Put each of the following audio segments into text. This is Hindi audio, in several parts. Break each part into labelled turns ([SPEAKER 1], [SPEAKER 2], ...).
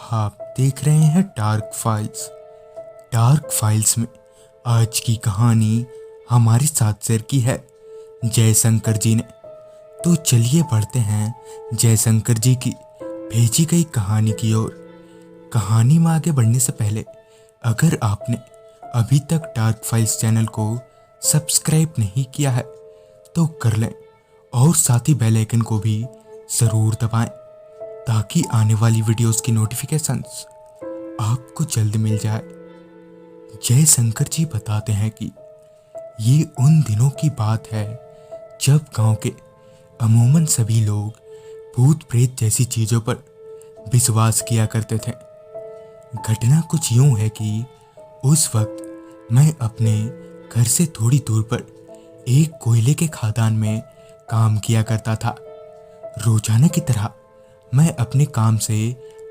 [SPEAKER 1] आप देख रहे हैं डार्क फाइल्स। डार्क फाइल्स में आज की कहानी हमारे साथ शेयर की है जयशंकर जी ने। तो चलिए बढ़ते हैं जयशंकर जी की भेजी गई कहानी की ओर। कहानी में आगे बढ़ने से पहले अगर आपने अभी तक डार्क फाइल्स चैनल को सब्सक्राइब नहीं किया है तो कर लें और साथ ही बेल आइकन को भी ज़रूर दबाएं ताकि आने वाली वीडियोस की नोटिफिकेशंस आपको जल्द मिल जाए। जयशंकर जी बताते हैं कि ये उन दिनों की बात है जब गांव के अमूमन सभी लोग भूत प्रेत जैसी चीज़ों पर विश्वास किया करते थे। घटना कुछ यूं है कि उस वक्त मैं अपने घर से थोड़ी दूर पर एक कोयले के खदान में काम किया करता था। रोजाना की तरह मैं अपने काम से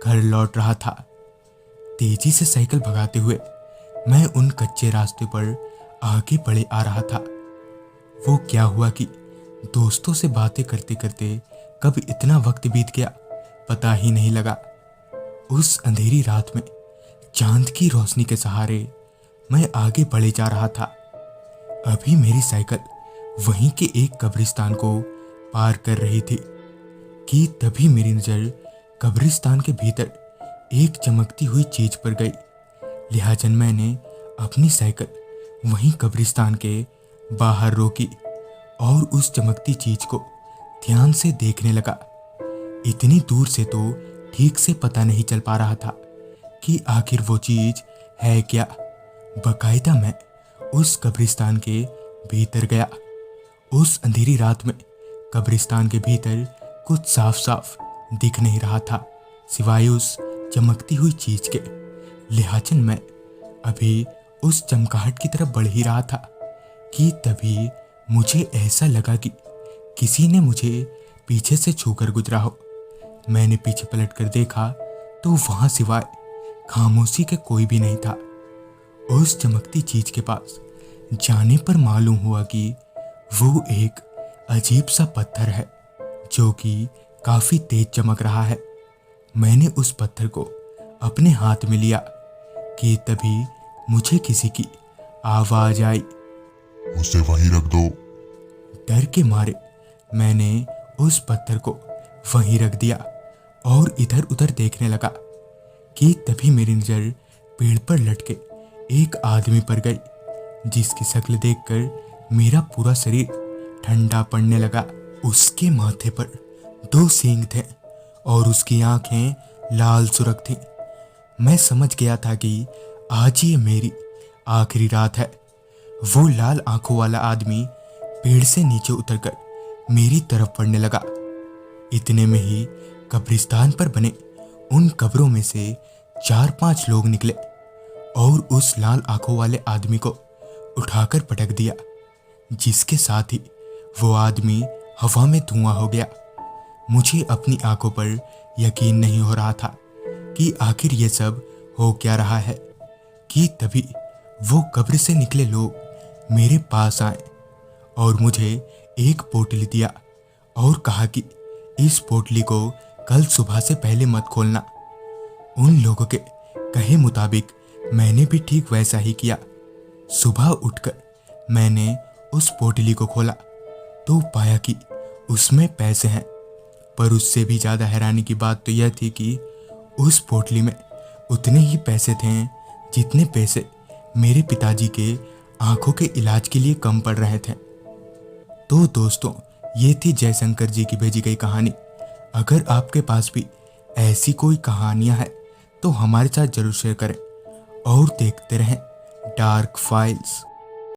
[SPEAKER 1] घर लौट रहा था। तेजी से साइकिल भगाते हुए मैं उन कच्चे रास्ते पर आगे बढ़े आ रहा था। वो क्या हुआ कि दोस्तों से बातें करते करते कब इतना वक्त बीत गया पता ही नहीं लगा। उस अंधेरी रात में चांद की रोशनी के सहारे मैं आगे बढ़े जा रहा था। अभी मेरी साइकिल वहीं के एक कब्रिस्तान को पार कर रही थी कि तभी मेरी नज़र कब्रिस्तान के भीतर एक चमकती हुई चीज पर गई। लिहाजन मैंने अपनी साइकिल वहीं कब्रिस्तान के बाहर रोकी और उस चमकती चीज को ध्यान से देखने लगा। इतनी दूर से तो ठीक से पता नहीं चल पा रहा था कि आखिर वो चीज है क्या। बकायदा मैं उस कब्रिस्तान के भीतर गया। उस अंधेरी रात में कब्रिस्तान के भीतर कुछ साफ साफ दिख नहीं रहा था सिवाय उस चमकती हुई चीज के। लिहाजन मैं अभी उस चमकाहट की तरफ बढ़ ही रहा था कि तभी मुझे ऐसा लगा कि किसी ने मुझे पीछे से छूकर गुजरा हो। मैंने पीछे पलटकर देखा तो वहां सिवाय खामोशी के कोई भी नहीं था। उस चमकती चीज के पास जाने पर मालूम हुआ कि वो एक अजीब सा पत्थर है जो कि काफी तेज चमक रहा है। मैंने उस पत्थर को अपने हाथ में लिया कि तभी मुझे किसी की आवाज आई,
[SPEAKER 2] उसे वहीं रख दो।
[SPEAKER 1] डर के मारे मैंने उस पत्थर को वहीं रख दिया और इधर उधर देखने लगा कि तभी मेरी नजर पेड़ पर लटके एक आदमी पर गई जिसकी शक्ल देखकर मेरा पूरा शरीर ठंडा पड़ने लगा। उसके माथे पर 2 सींग थे और उसकी आंखें लाल सुर्ख थीं। मैं समझ गया था कि आज ये मेरी आखिरी रात है। वो लाल आंखों वाला आदमी पेड़ से नीचे उतरकर मेरी तरफ बढ़ने लगा। इतने में ही कब्रिस्तान पर बने उन कब्रों में से 4-5 लोग निकले और उस लाल आंखों वाले आदमी को उठाकर पटक दिया, जिसके साथ ही वो आदमी हवा में धुआं हो गया। मुझे अपनी आंखों पर यकीन नहीं हो रहा था कि आखिर ये सब हो क्या रहा है कि तभी वो कब्र से निकले लोग मेरे पास आए और मुझे एक पोटली दिया और कहा कि इस पोटली को कल सुबह से पहले मत खोलना। उन लोगों के कहे मुताबिक मैंने भी ठीक वैसा ही किया। सुबह उठकर मैंने उस पोटली को खोला तो पाया कि उसमें पैसे हैं, पर उससे भी ज़्यादा हैरानी की बात तो यह थी कि उस पोटली में उतने ही पैसे थे जितने पैसे मेरे पिताजी के आंखों के इलाज के लिए कम पड़ रहे थे। तो दोस्तों, ये थी जयशंकर जी की भेजी गई कहानी। अगर आपके पास भी ऐसी कोई कहानियाँ हैं तो हमारे साथ जरूर शेयर करें और देखते रहें डार्क फाइल्स।